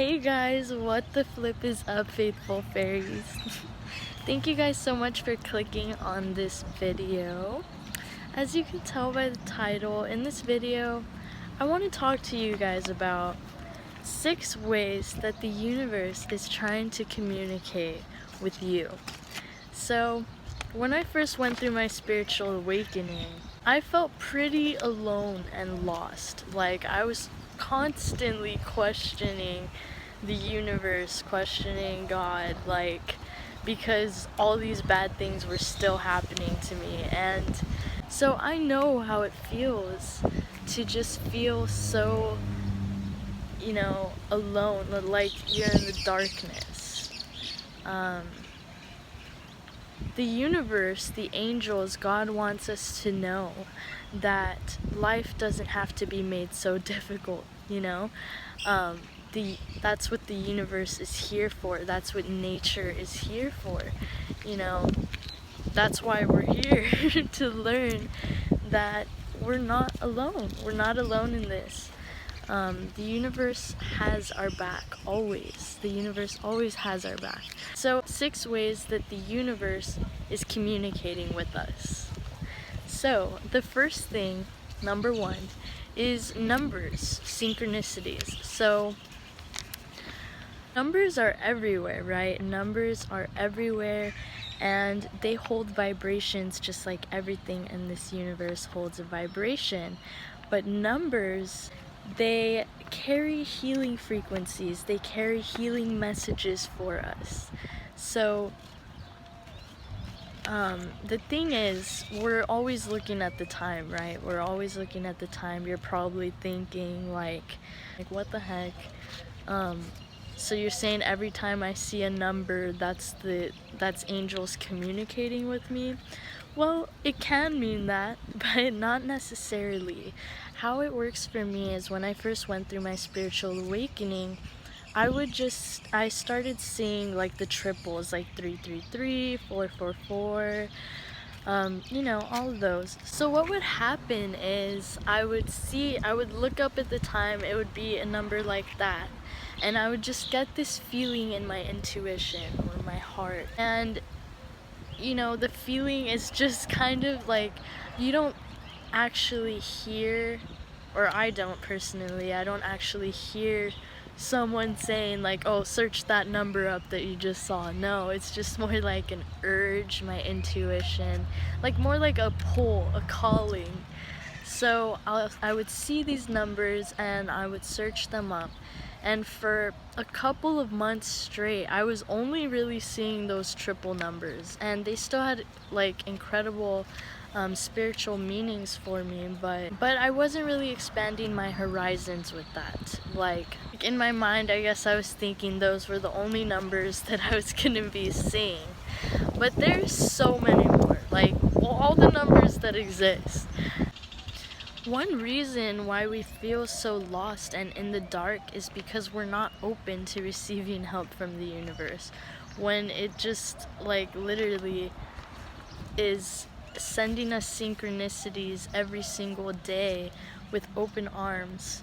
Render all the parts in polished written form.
Hey guys, what the flip is up, faithful fairies? Thank you guys so much for clicking on this video. As you can tell by the title, in this video, I want to talk to you guys about 6 ways that the universe is trying to communicate with you. So, when I first went through my spiritual awakening, I felt pretty alone and lost. Like, I was constantly questioning the universe, questioning God, like, because all these bad things were still happening to me. And so I know how it feels to just feel so, alone, like you're in the darkness. The universe, the angels, God wants us to know that life doesn't have to be made so difficult, that's what the universe is here for. That's what nature is here for. That's why we're here, to learn that we're not alone. We're not alone in this. The universe has our back, always. The universe always has our back. So, 6 ways that the universe is communicating with us. So, the first thing, number 1, is numbers, synchronicities. So, numbers are everywhere, right? Numbers are everywhere, and they hold vibrations just like everything in this universe holds a vibration. But numbers, they carry healing frequencies, they carry healing messages for us. So the thing is, we're always looking at the time, right? We're always looking at the time. You're probably thinking like what the heck? So you're saying every time I see a number, that's angels communicating with me? Well, it can mean that, but not necessarily. How it works for me is when I first went through my spiritual awakening, I started seeing like the triples, like 333, 444, all of those. So what would happen is I would look up at the time, it would be a number like that, and I would just get this feeling in my intuition or my heart. And the feeling is just kind of like, you don't actually hear, or I don't personally, I don't actually hear someone saying like, oh, search that number up that you just saw. No, it's just more like an urge, my intuition, like more like a pull, a calling. So I would see these numbers and I would search them up, and for a couple of months straight I was only really seeing those triple numbers, and they still had like incredible spiritual meanings for me, but I wasn't really expanding my horizons with that. Like in my mind, I guess I was thinking those were the only numbers that I was gonna be seeing, but there's so many more, like all the numbers that exist. One reason why we feel so lost and in the dark is because we're not open to receiving help from the universe, when it just like literally is sending us synchronicities every single day with open arms,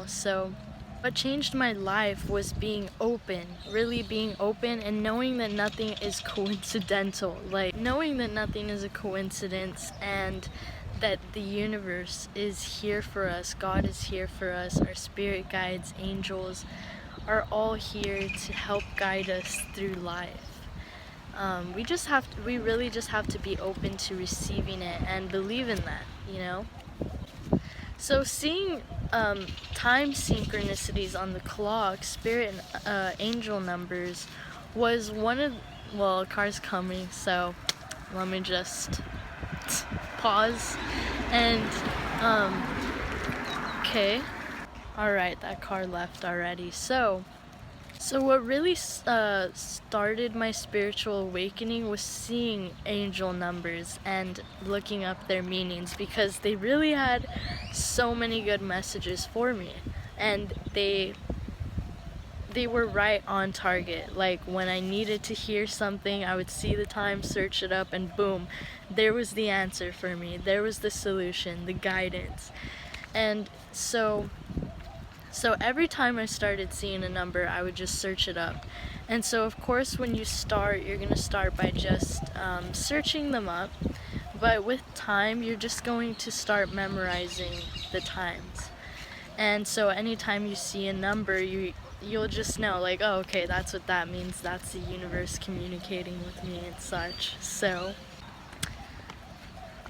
So what changed my life was being open, really being open, and knowing that nothing is coincidental, like knowing that nothing is a coincidence, and that the universe is here for us, God is here for us, our spirit guides, angels are all here to help guide us through life. We really just have to be open to receiving it and believe in that, So seeing time synchronicities on the clock, spirit and angel numbers, was one of, well, a car's coming, so let me just pause and okay, alright, that car left already. So what really started my spiritual awakening was seeing angel numbers and looking up their meanings, because they really had so many good messages for me, and they were right on target. Like when I needed to hear something, I would see the time, search it up, and boom, there was the answer for me. There was the solution, the guidance. And so So every time I started seeing a number, I would just search it up. And so of course when you start, you're gonna start by just searching them up. But with time, you're just going to start memorizing the times. And so anytime you see a number, you'll just know, like, oh, okay, that's what that means. That's the universe communicating with me and such. So,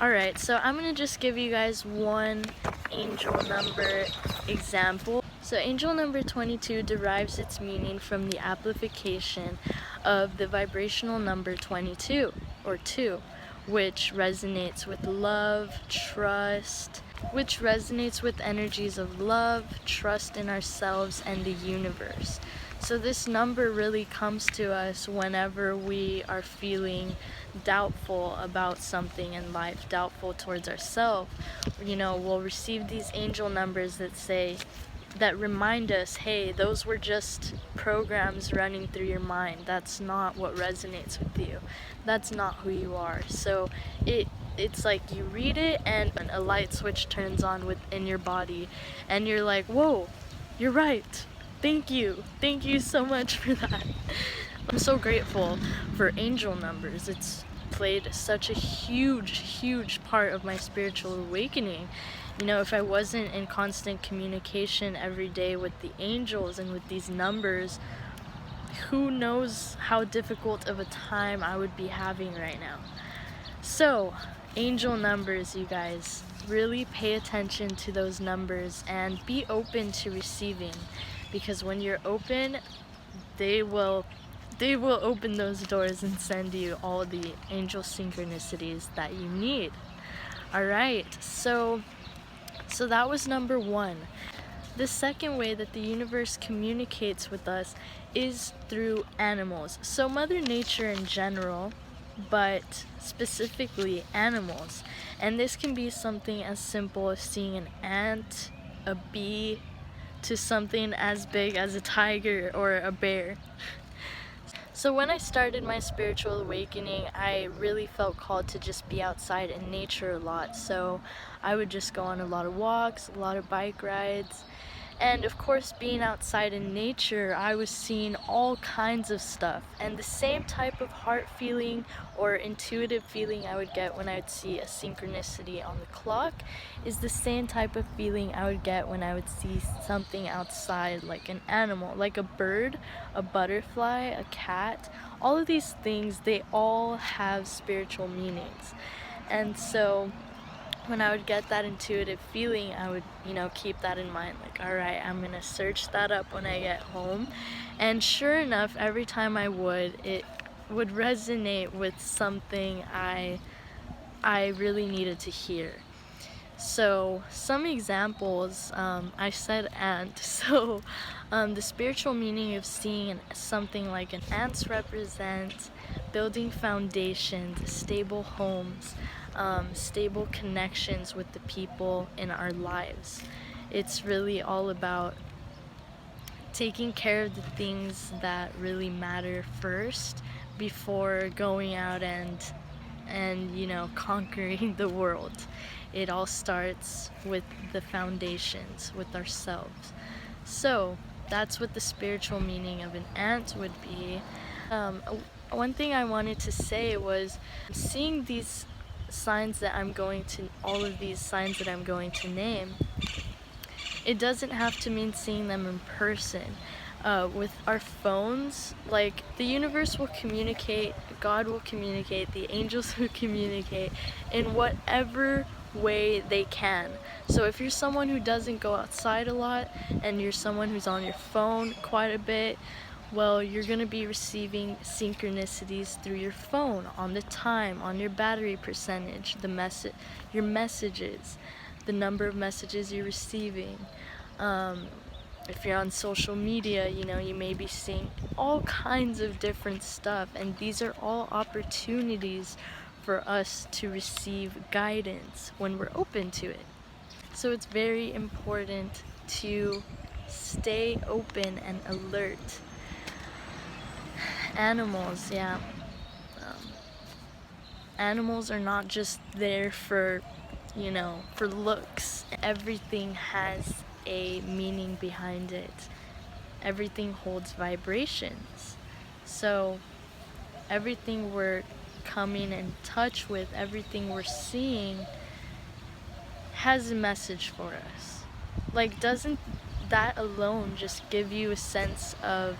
alright, so I'm gonna just give you guys one angel number example. So angel number 22 derives its meaning from the amplification of the vibrational number 22, or 2, which resonates with love, trust, which resonates with energies of love, trust in ourselves and the universe. So this number really comes to us whenever we are feeling doubtful about something in life, doubtful towards ourselves. You know, we'll receive these angel numbers that remind us, hey, those were just programs running through your mind. That's not what resonates with you. That's not who you are. So it's like you read it and a light switch turns on within your body and you're like, whoa, you're right. Thank you so much for that. I'm so grateful for angel numbers. It's played such a huge part of my spiritual awakening. You know, if I wasn't in constant communication every day with the angels and with these numbers, who knows how difficult of a time I would be having right now. So, angel numbers, you guys, really pay attention to those numbers and be open to receiving, because when you're open, they will open those doors and send you all the angel synchronicities that you need. Alright, so that was number 1. The second way that the universe communicates with us is through animals. So Mother Nature in general, but specifically animals. And this can be something as simple as seeing an ant, a bee, to something as big as a tiger or a bear. So when I started my spiritual awakening, I really felt called to just be outside in nature a lot. So I would just go on a lot of walks, a lot of bike rides. And of course, being outside in nature, I was seeing all kinds of stuff. And the same type of heart feeling or intuitive feeling I would get when I would see a synchronicity on the clock is the same type of feeling I would get when I would see something outside, like an animal, like a bird, a butterfly, a cat. All of these things, they all have spiritual meanings. And so when I would get that intuitive feeling, I would, keep that in mind, like, alright, I'm gonna search that up when I get home. And sure enough, every time it would resonate with something I really needed to hear. So some examples, I said ant, so the spiritual meaning of seeing something like an ants represent building foundations, stable homes, stable connections with the people in our lives. It's really all about taking care of the things that really matter first before going out and conquering the world. It all starts with the foundations, with ourselves. So that's what the spiritual meaning of an ant would be. One thing I wanted to say was seeing these signs that all of these signs that I'm going to name, it doesn't have to mean seeing them in person. With our phones, like, the universe will communicate, God will communicate, the angels will communicate in whatever way they can. So if you're someone who doesn't go outside a lot and you're someone who's on your phone quite a bit, well, you're going to be receiving synchronicities through your phone, on the time, on your battery percentage, your messages, the number of messages you're receiving. If you're on social media, you may be seeing all kinds of different stuff, and these are all opportunities for us to receive guidance when we're open to it. So it's very important to stay open and alert. Animals, yeah. Animals are not just there for looks. Everything has a meaning behind it. Everything holds vibrations. So everything we're coming in touch with, everything we're seeing has a message for us. Like, doesn't that alone just give you a sense of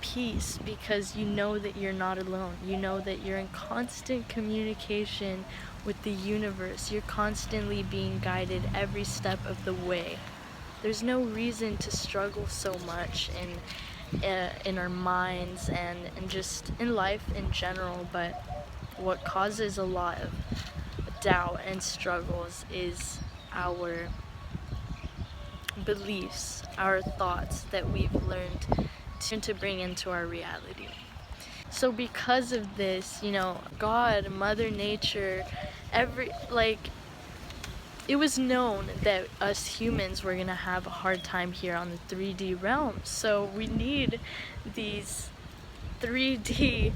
peace, because you know that you're not alone. You know that you're in constant communication with the universe. You're constantly being guided every step of the way. There's no reason to struggle so much in our minds and just in life in general, but what causes a lot of doubt and struggles is our beliefs, our thoughts that we've learned to bring into our reality. So because of this, you know, God, Mother Nature, it was known that us humans were gonna have a hard time here on the 3D realm. So we need these 3D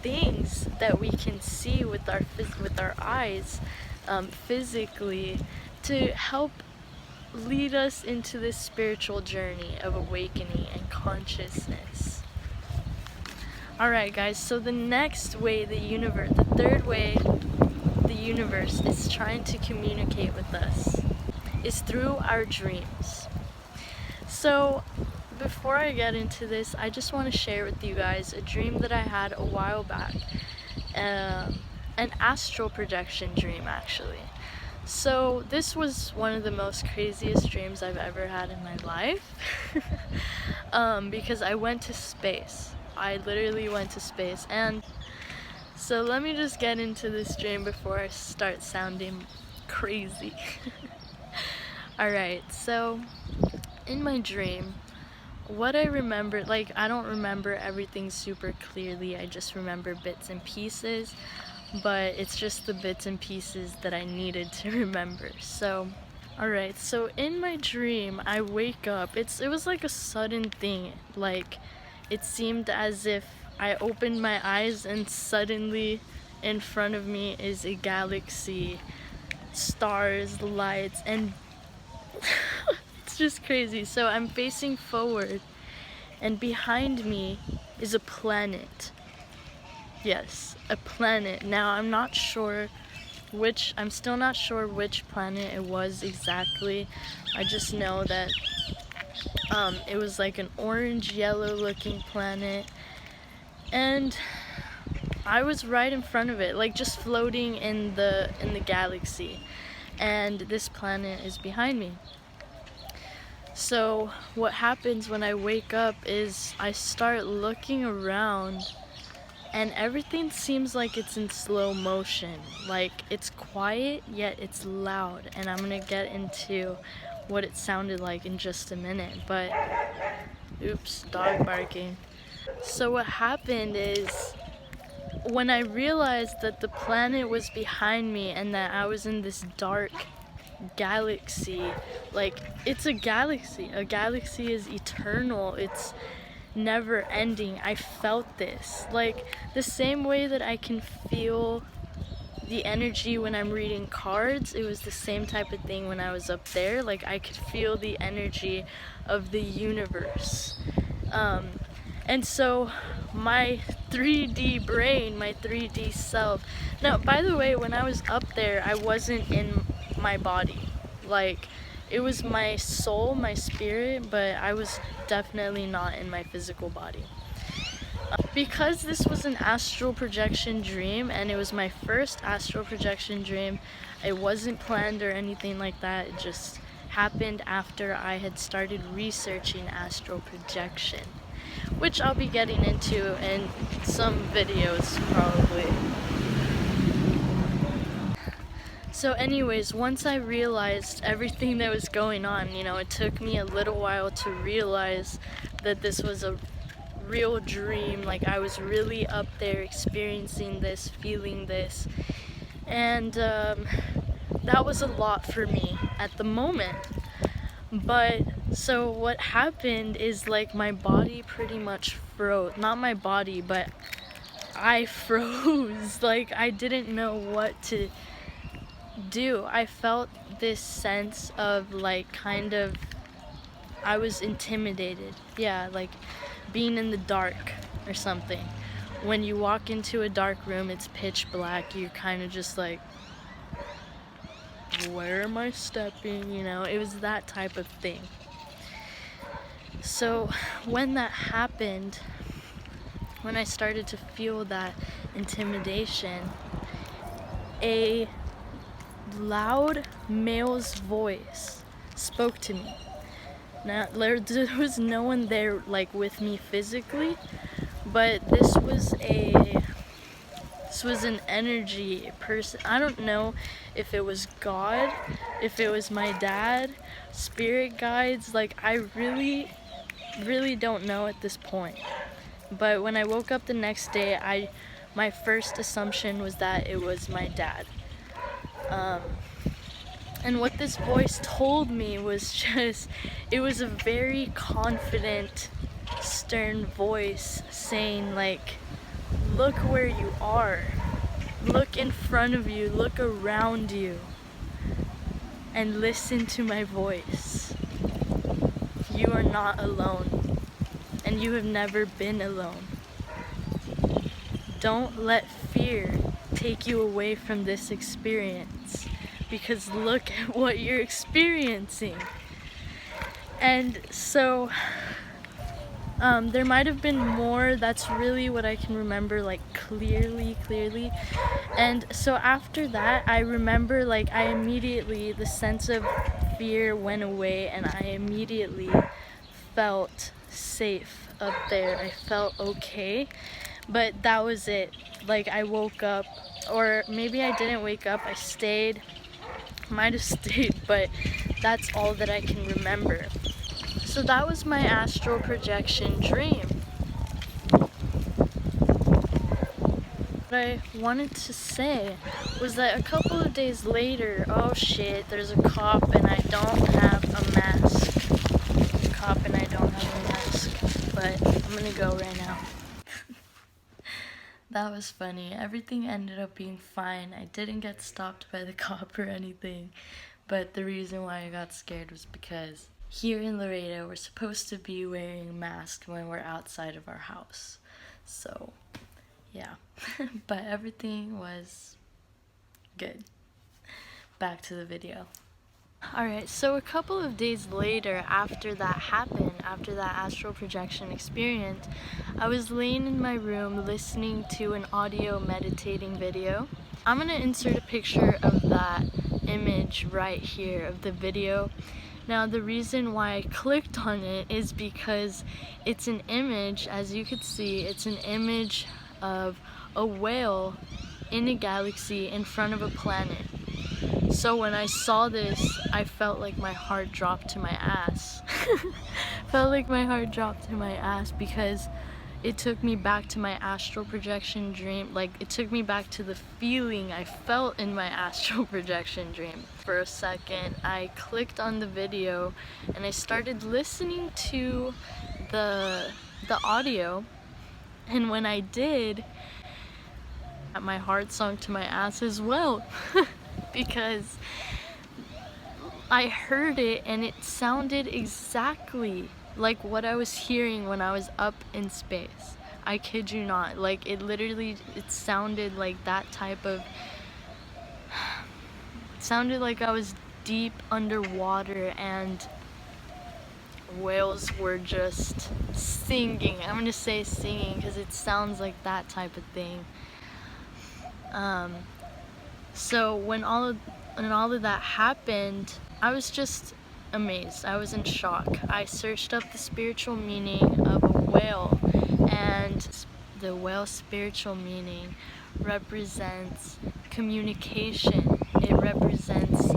things that we can see with our eyes, physically, to help lead us into this spiritual journey of awakening and consciousness. Alright guys, so the next way the third way the universe is trying to communicate with us is through our dreams. So before I get into this, I just want to share with you guys a dream that I had a while back. An astral projection dream, actually. So this was one of the most craziest dreams I've ever had in my life. Because I went to space. I literally went to space. And so let me just get into this dream before I start sounding crazy. Alright, so in my dream, what I remember, like, I don't remember everything super clearly, I just remember bits and pieces, but it's just the bits and pieces that I needed to remember. So, alright, so in my dream, I wake up, it was like a sudden thing, like, it seemed as if I opened my eyes and suddenly in front of me is a galaxy, stars, lights, and it's just crazy. So I'm facing forward and behind me is a planet. Yes, a planet. Now I'm still not sure which planet it was exactly. I just know that it was like an orange yellow looking planet, and I was right in front of it, like just floating in the galaxy, and this planet is behind me. So what happens when I wake up is I start looking around and everything seems like it's in slow motion. Like, it's quiet yet it's loud, and I'm gonna get into what it sounded like in just a minute, but oops, dog barking. So what happened is, when I realized that the planet was behind me and that I was in this dark galaxy, like, it's a galaxy. A galaxy is eternal. It's never ending. I felt this. Like, the same way that I can feel the energy when I'm reading cards, it was the same type of thing when I was up there. Like, I could feel the energy of the universe. And so my 3D brain, my 3D self. Now, by the way, when I was up there, I wasn't in my body. Like, it was my soul, my spirit, but I was definitely not in my physical body. Because this was an astral projection dream, and it was my first astral projection dream, it wasn't planned or anything like that. It just happened after I had started researching astral projection, which I'll be getting into in some videos probably. So anyways, once I realized everything that was going on, you know, it took me a little while to realize that this was a real dream. Like, I was really up there experiencing this, feeling this, and that was a lot for me at the moment. But so what happened is, like, my body pretty much froze. Not my body, but I froze. Like, I didn't know what to do. I felt this sense of like kind of, I was intimidated. Yeah, like being in the dark or something. When you walk into a dark room, it's pitch black, you're kind of just like, where am I stepping? You know, it was that type of thing. So when that happened, when I started to feel that intimidation, a loud male's voice spoke to me. Now, there was no one there like with me physically, but this was an energy person. I don't know if it was God, if it was my dad, spirit guides, like I really don't know at this point. But when I woke up the next day, my first assumption was that it was my dad. And what this voice told me was just, it was a very confident, stern voice saying like, look where you are. Look in front of you, look around you, and listen to my voice. You are not alone, and you have never been alone. Don't let fear take you away from this experience, because look at what you're experiencing. And so there might have been more. That's really what I can remember, like clearly. And so after that, I remember like the sense of fear went away, and I immediately felt safe up there. I felt okay, but that was it. Like I woke up, or maybe I didn't wake up, I stayed, might have stayed, but that's all that I can remember. So that was my astral projection dream. What I wanted to say was that a couple of days later, oh shit, there's a cop and I don't have a mask. But I'm gonna go right now. That was funny. Everything ended up being fine. I didn't get stopped by the cop or anything. But the reason why I got scared was because here in Laredo, we're supposed to be wearing a mask when we're outside of our house. So, yeah. But everything was good. Back to the video. Alright, so a couple of days later, after that happened, after that astral projection experience, I was laying in my room listening to an audio meditating video. I'm gonna insert a picture of that image right here of the video. Now the reason why I clicked on it is because it's an image, as you could see, it's an image of a whale in a galaxy in front of a planet. So when I saw this, I felt like my heart dropped to my ass. Felt like my heart dropped to my ass because it took me back to my astral projection dream. Like, it took me back to the feeling I felt in my astral projection dream. For a second, I clicked on the video and I started listening to the audio. And when I did, my heart sunk to my ass as well. Because I heard it and it sounded exactly like what I was hearing when I was up in space. I kid you not. Like, it sounded like that type of... It sounded like I was deep underwater and whales were just singing. I'm gonna say singing because it sounds like that type of thing. So when all of that happened, I was just amazed. I was in shock. I searched up the spiritual meaning of a whale, and the whale's spiritual meaning represents communication. It represents,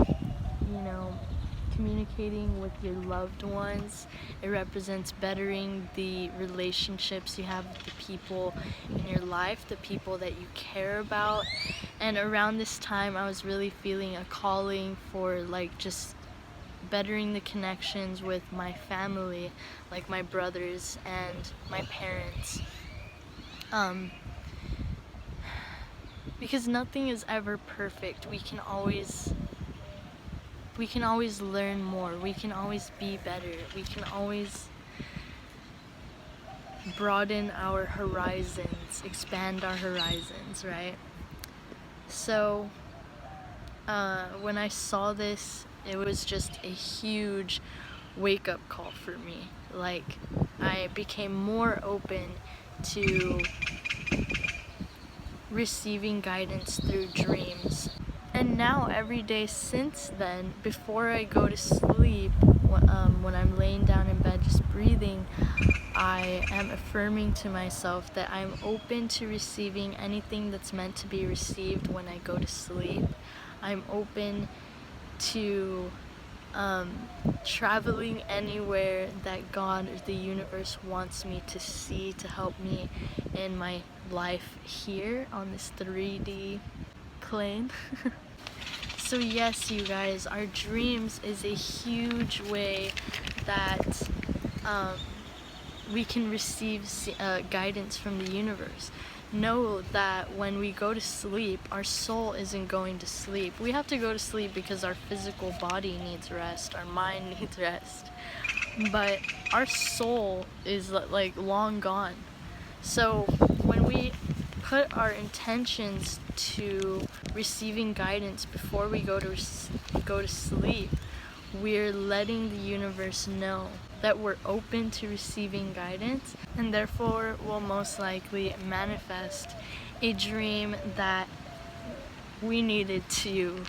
communicating with your loved ones. It represents bettering the relationships you have with the people in your life, the people that you care about. And around this time, I was really feeling a calling for like just bettering the connections with my family, like my brothers and my parents. because nothing is ever perfect. We can always learn more. We can always be better. We can always broaden our horizons, expand our horizons, right? So when I saw this, it was just a huge wake-up call for me. Like, I became more open to receiving guidance through dreams. And now every day since then, before I go to sleep, when I'm laying down in bed just breathing, I am affirming to myself that I'm open to receiving anything that's meant to be received when I go to sleep. I'm open to traveling anywhere that God or the universe wants me to see to help me in my life here on this 3D plane. So yes, you guys, our dreams is a huge way that we can receive guidance from the universe. Know that when we go to sleep, our soul isn't going to sleep. We have to go to sleep because our physical body needs rest, our mind needs rest, but our soul is like long gone. So when we put our intentions to receiving guidance before we go to sleep, we're letting the universe know that we're open to receiving guidance, and therefore will most likely manifest a dream that we needed to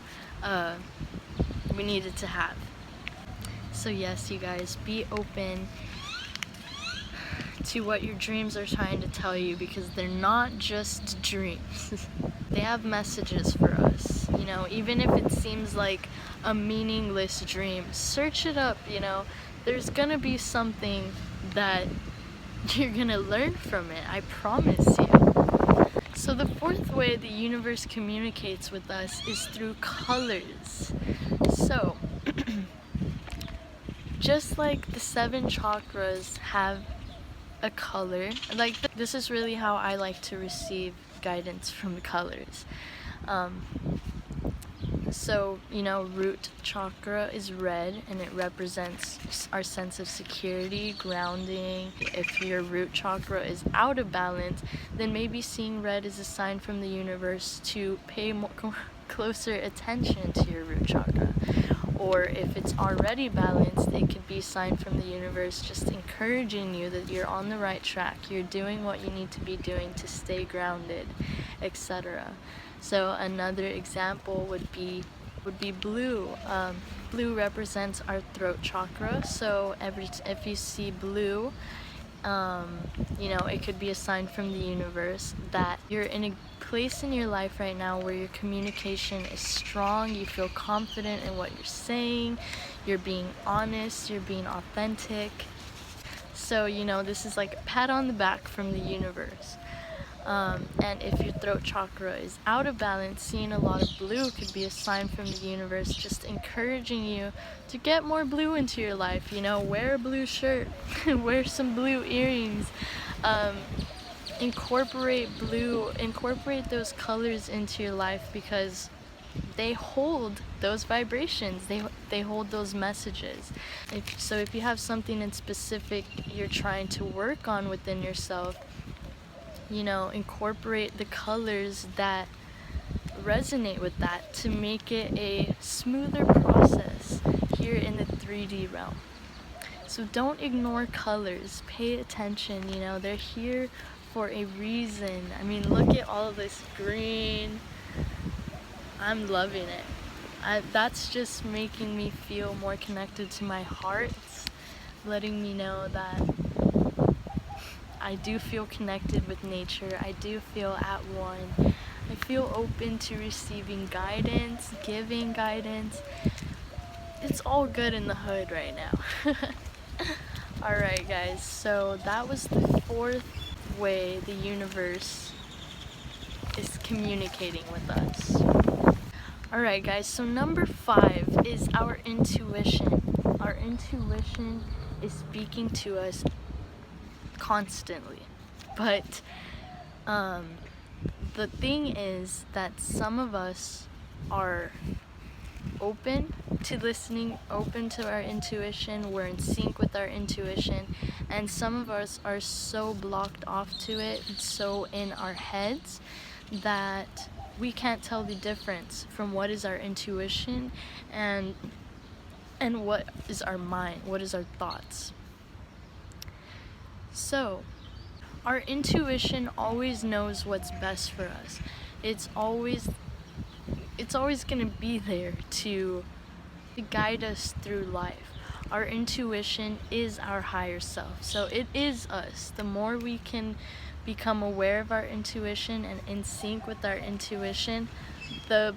have. So yes, you guys, be open to what your dreams are trying to tell you, because they're not just dreams. They have messages for us, you know, even if it seems like a meaningless dream, search it up, you know, there's gonna be something that you're gonna learn from it, I promise you. So the fourth way the universe communicates with us is through colors. So, just like the 7 chakras have a color, like this is really how I like to receive guidance from colors. So, you know, root chakra is red and it represents our sense of security, grounding. If your root chakra is out of balance, then maybe seeing red is a sign from the universe to pay more closer attention to your root chakra. Or if it's already balanced, it could be a sign from the universe just encouraging you that you're on the right track, you're doing what you need to be doing to stay grounded, etc. So another example would be blue. Blue represents our throat chakra, so if you see blue, you know, it could be a sign from the universe that you're in a place in your life right now where your communication is strong, you feel confident in what you're saying, you're being honest, you're being authentic. So, you know, this is like a pat on the back from the universe. And if your throat chakra is out of balance, seeing a lot of blue could be a sign from the universe just encouraging you to get more blue into your life. You know, wear a blue shirt, wear some blue earrings, incorporate those colors into your life, because they hold those vibrations, they hold those messages. If you have something in specific you're trying to work on within yourself, you know, incorporate the colors that resonate with that to make it a smoother process here in the 3D realm. So don't ignore colors, pay attention, you know, they're here for a reason. I mean, look at all this green. I'm loving it. That's just making me feel more connected to my heart, letting me know that I do feel connected with nature. I do feel at one. I feel open to receiving guidance, giving guidance. It's all good in the hood right now. Alright guys, so that was the 4th way the universe is communicating with us. Alright guys, so number 5 is our intuition. Our intuition is speaking to us constantly, but the thing is that some of us are open to listening, open to our intuition, we're in sync with our intuition, and some of us are so blocked off to it, so in our heads, that we can't tell the difference from what is our intuition and what is our mind, what is our thoughts. So our intuition always knows what's best for us. It's always going to be there to guide us through life. Our intuition is our higher self. So it is us. The more we can become aware of our intuition and in sync with our intuition, the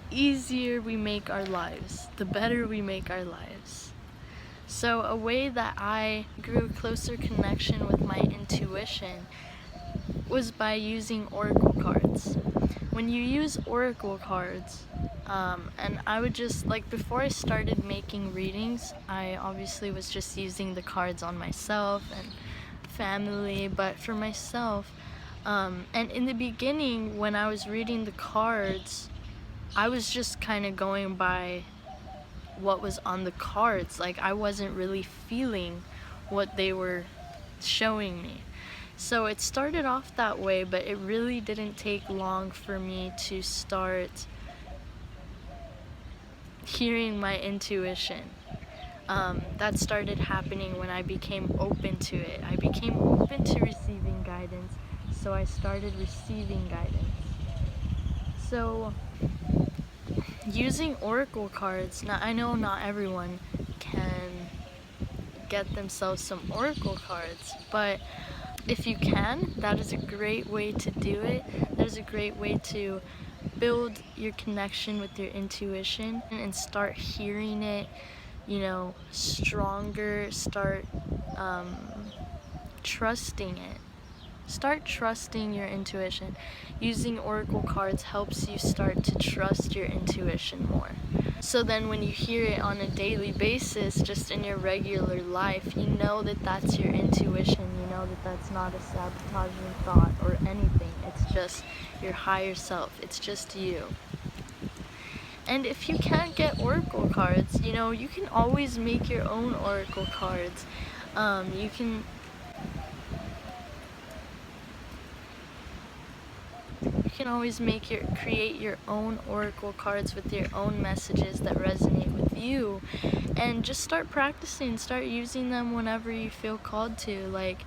easier we make our lives, the better we make our lives. So a way that I grew a closer connection with my intuition was by using oracle cards. When you use oracle cards, and I would just, like, before I started making readings, I obviously was just using the cards on myself and family, but for myself, and in the beginning when I was reading the cards, I was just kind of going by what was on the cards. Like, I wasn't really feeling what they were showing me. So it started off that way, but it really didn't take long for me to start hearing my intuition. That started happening when I became open to it. I became open to receiving guidance, so I started receiving guidance. So using oracle cards, now I know not everyone can get themselves some oracle cards, but if you can, that is a great way to do it. That is a great way to build your connection with your intuition and start hearing it, stronger. Start trusting it. Start trusting your intuition. Using oracle cards helps you start to trust your intuition more. So then when you hear it on a daily basis, just in your regular life, you know that that's your intuition. You know that that's not a sabotaging thought or anything. It's just your higher self. It's just you. And if you can't get oracle cards, you can always make your own oracle cards. You can always create your own oracle cards with your own messages that resonate with you, and just start practicing, start using them whenever you feel called to. Like,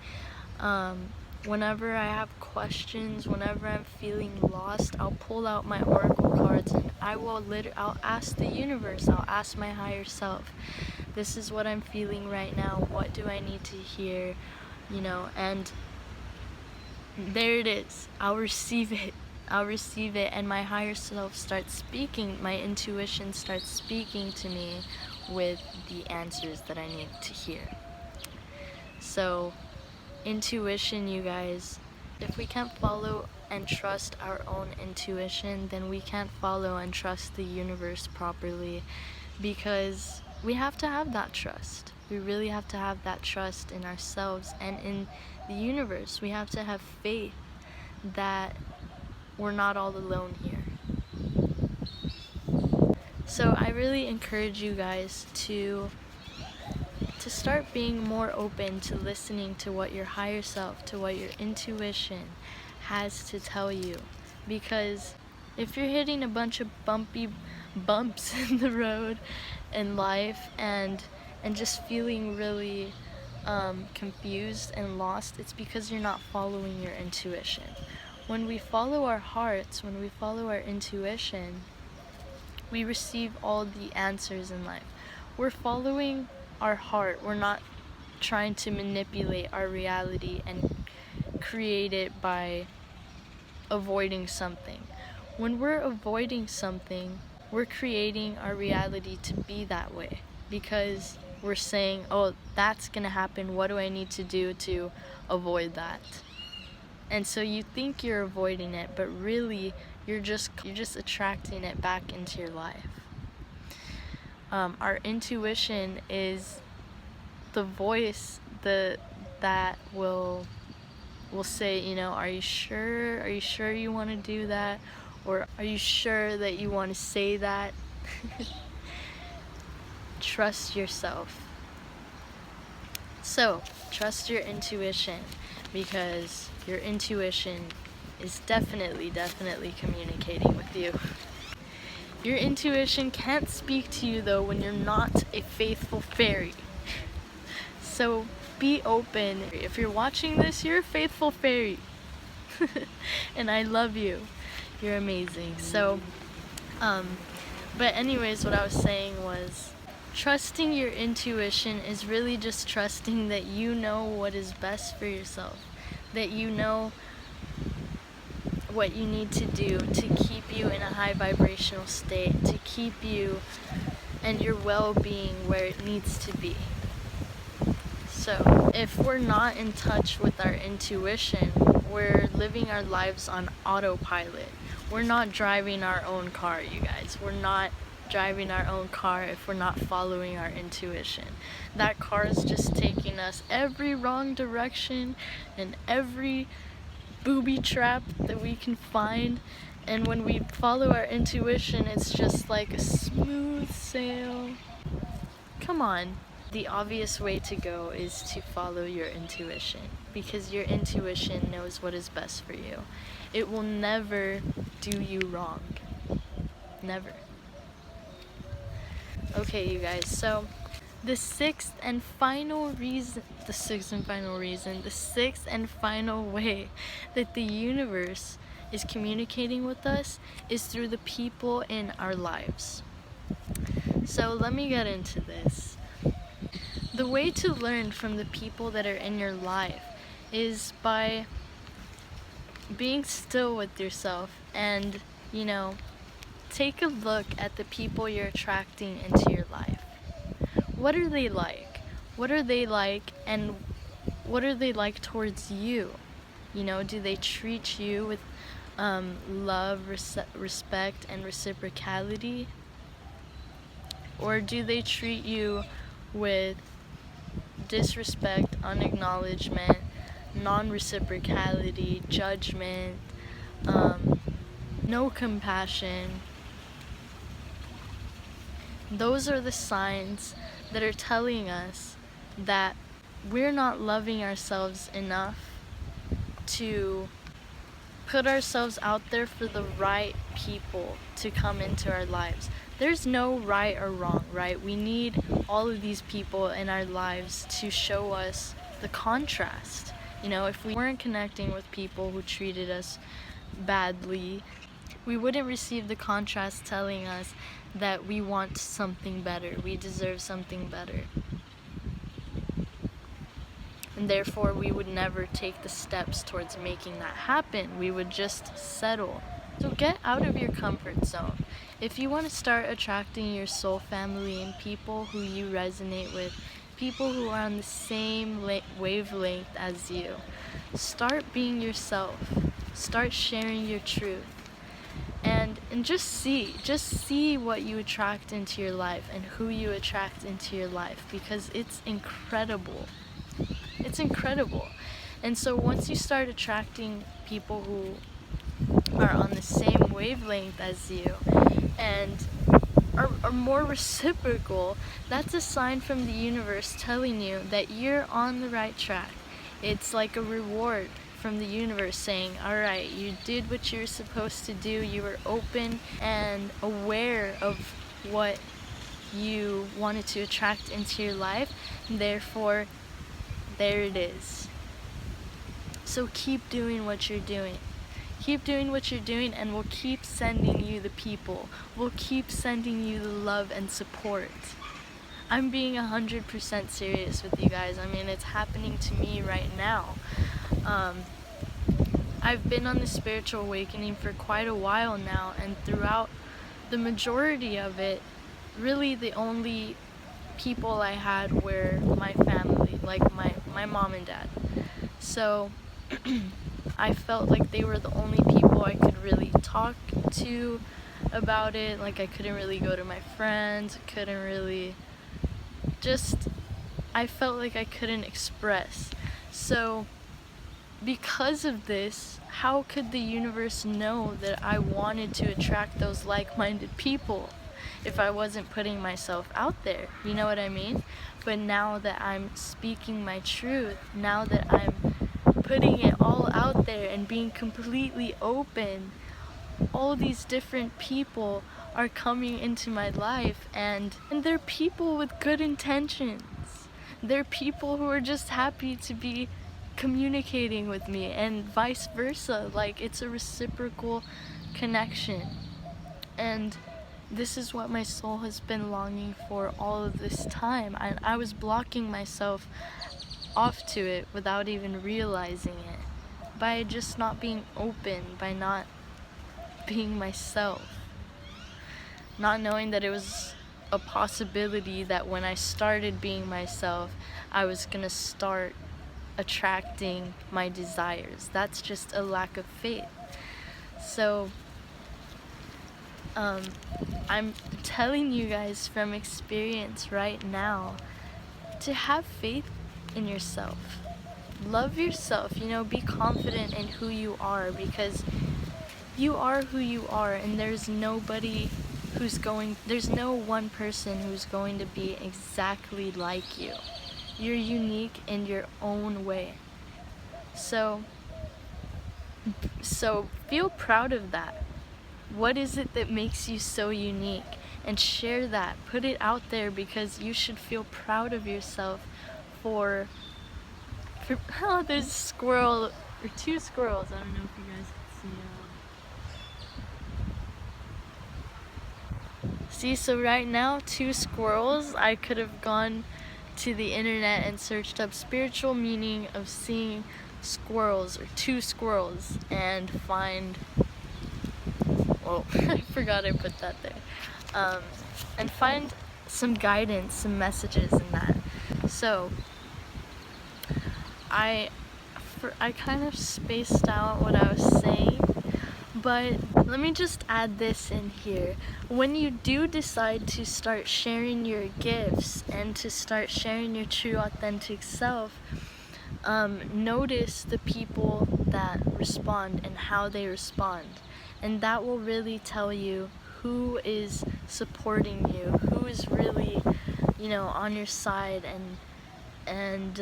whenever I have questions, whenever I'm feeling lost, I'll pull out my oracle cards and I'll ask the universe, I'll ask my higher self, this is what I'm feeling right now, what do I need to hear, and there it is. I'll receive it, and my higher self starts speaking, my intuition starts speaking to me with the answers that I need to hear. So, intuition, you guys, if we can't follow and trust our own intuition, then we can't follow and trust the universe properly, because we have to have that trust. We really have to have that trust in ourselves and in the universe. We have to have faith that we're not all alone here. So I really encourage you guys to start being more open to listening to what your higher self, to what your intuition has to tell you. Because if you're hitting a bunch of bumps in the road in life and just feeling really confused and lost, it's because you're not following your intuition. When we follow our hearts, when we follow our intuition, we receive all the answers in life. We're following our heart. We're not trying to manipulate our reality and create it by avoiding something. When we're avoiding something, we're creating our reality to be that way, because we're saying, oh, that's gonna happen, what do I need to do to avoid that? And so you think you're avoiding it, but really you're just attracting it back into your life. Our intuition is the voice that will will say, you know, are you sure? Are you sure you want to do that? Or are you sure that you want to say that? Trust yourself. So, trust your intuition, because your intuition is definitely communicating with you. Your intuition can't speak to you though when you're not a faithful fairy. So be open. If you're watching this, you're a faithful fairy. And I love you. You're amazing. So, but anyways, what I was saying was, trusting your intuition is really just trusting that you know what is best for yourself. That you know what you need to do to keep you in a high vibrational state, to keep you and your well-being where it needs to be. So if we're not in touch with our intuition, we're living our lives on autopilot. We're not driving our own car, you guys. We're not driving our own car if we're not following our intuition. That car is just taking us every wrong direction and every booby trap that we can find, and when we follow our intuition, it's just like a smooth sail. Come on. The obvious way to go is to follow your intuition, because your intuition knows what is best for you. It will never do you wrong. Never. Okay, you guys, so the sixth and final way that the universe is communicating with us is through the people in our lives. So let me get into this. The way to learn from the people that are in your life is by being still with yourself and, you know, take a look at the people you're attracting into your life. What are they like? What are they like, and what are they like towards you? You know, do they treat you with love, respect, and reciprocality? Or do they treat you with disrespect, unacknowledgement, non-reciprocality, judgment, no compassion? Those are the signs that are telling us that we're not loving ourselves enough to put ourselves out there for the right people to come into our lives. There's no right or wrong, right? We need all of these people in our lives to show us the contrast. You know, if we weren't connecting with people who treated us badly, we wouldn't receive the contrast telling us that we want something better, we deserve something better. And therefore, we would never take the steps towards making that happen. We would just settle. So get out of your comfort zone. If you want to start attracting your soul family and people who you resonate with, people who are on the same wavelength as you, start being yourself. Start sharing your truth. And just see what you attract into your life and who you attract into your life, because it's incredible. It's incredible. And so once you start attracting people who are on the same wavelength as you and are more reciprocal, that's a sign from the universe telling you that you're on the right track. It's like a reward from the universe saying, alright, you did what you were supposed to do, you were open and aware of what you wanted to attract into your life, and therefore there it is. So keep doing what you're doing. Keep doing what you're doing, and we'll keep sending you the people. We'll keep sending you the love and support. I'm being 100% serious with you guys. I mean, it's happening to me right now. I've been on the spiritual awakening for quite a while now, and throughout the majority of it, really the only people I had were my family, like my mom and dad. So I felt like they were the only people I could really talk to about it. Like I couldn't really go to my friends, couldn't really I felt like I couldn't express. So because of this, how could the universe know that I wanted to attract those like-minded people if I wasn't putting myself out there? You know what I mean? But now that I'm speaking my truth, now that I'm putting it all out there and being completely open, all these different people are coming into my life, and they're people with good intentions. They're people who are just happy to be communicating with me, and vice versa. Like, it's a reciprocal connection. And this is what my soul has been longing for all of this time. I was blocking myself off to it without even realizing it, by just not being open, by not being myself, not knowing that it was a possibility that when I started being myself, I was gonna start attracting my desires. That's just a lack of faith. So I'm telling you guys from experience right now to have faith in yourself. Love yourself, be confident in who you are, because you are who you are, and there's no one person who's going to be exactly like you. You're unique in your own way. So feel proud of that. What is it that makes you so unique? And share that. Put it out there, because you should feel proud of yourself for oh, there's a squirrel, or two squirrels. I don't know if you guys can see. See, so right now, two squirrels. I could have gone to the internet and searched up spiritual meaning of seeing squirrels, or two squirrels, and find, well, I forgot I put that there, and find some guidance, some messages in that. So I kind of spaced out what I was saying, but let me just add this in here. When you do decide to start sharing your gifts and to start sharing your true authentic self, notice the people that respond and how they respond, and that will really tell you who is supporting you, who is really, on your side, and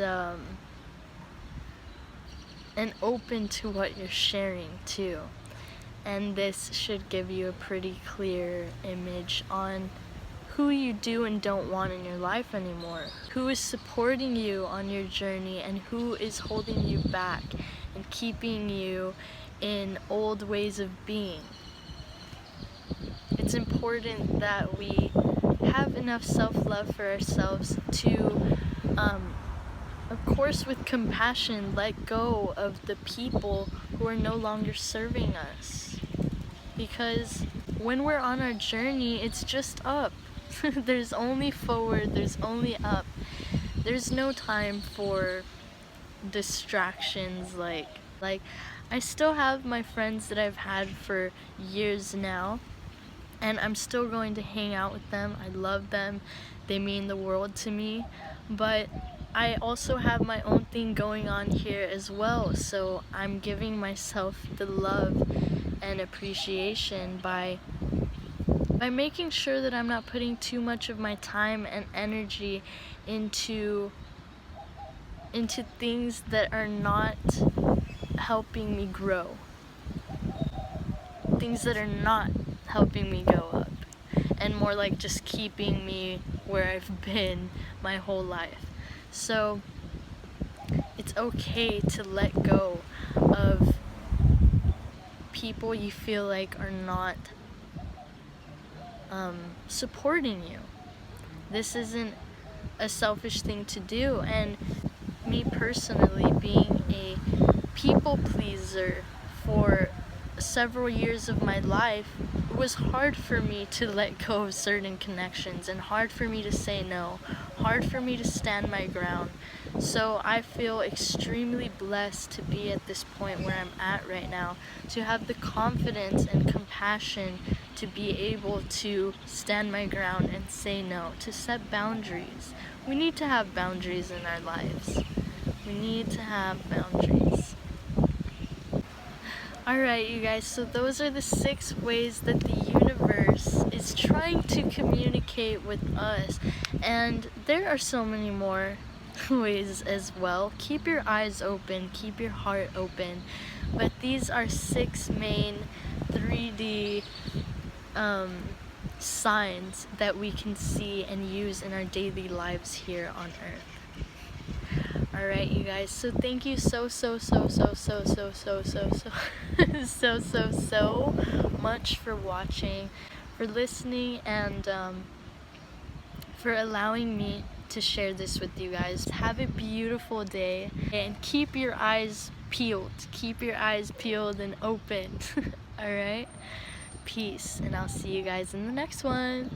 open to what you're sharing too. And this should give you a pretty clear image on who you do and don't want in your life anymore, who is supporting you on your journey, and who is holding you back and keeping you in old ways of being. It's important that we have enough self-love for ourselves to, of course with compassion, let go of the people who are no longer serving us. Because when we're on our journey, it's just up. There's only forward, there's only up. There's no time for distractions like I still have my friends that I've had for years now, and I'm still going to hang out with them. I love them. They mean the world to me. But I also have my own thing going on here as well, so I'm giving myself the love and appreciation by making sure that I'm not putting too much of my time and energy into things that are not helping me grow, things that are not helping me go up, and more like just keeping me where I've been my whole life. So it's okay to let go of people you feel like are not supporting you. This isn't a selfish thing to do, and me personally, being a people pleaser for several years of my life, it was hard for me to let go of certain connections, and hard for me to say no, hard for me to stand my ground. So I feel extremely blessed to be at this point where I'm at right now, to have the confidence and compassion to be able to stand my ground and say no, to set boundaries. We need to have boundaries in our lives. We need to have boundaries. Alright, you guys, so those are the 6 ways that the universe is trying to communicate with us. And there are so many more ways as well. Keep your eyes open, keep your heart open. But these are 6 main 3D signs that we can see and use in our daily lives here on Earth. Alright, you guys, so thank you so much for watching, for listening, and for allowing me to share this with you guys. Have a beautiful day, and keep your eyes peeled. Keep your eyes peeled and open. Alright? Peace, and I'll see you guys in the next one.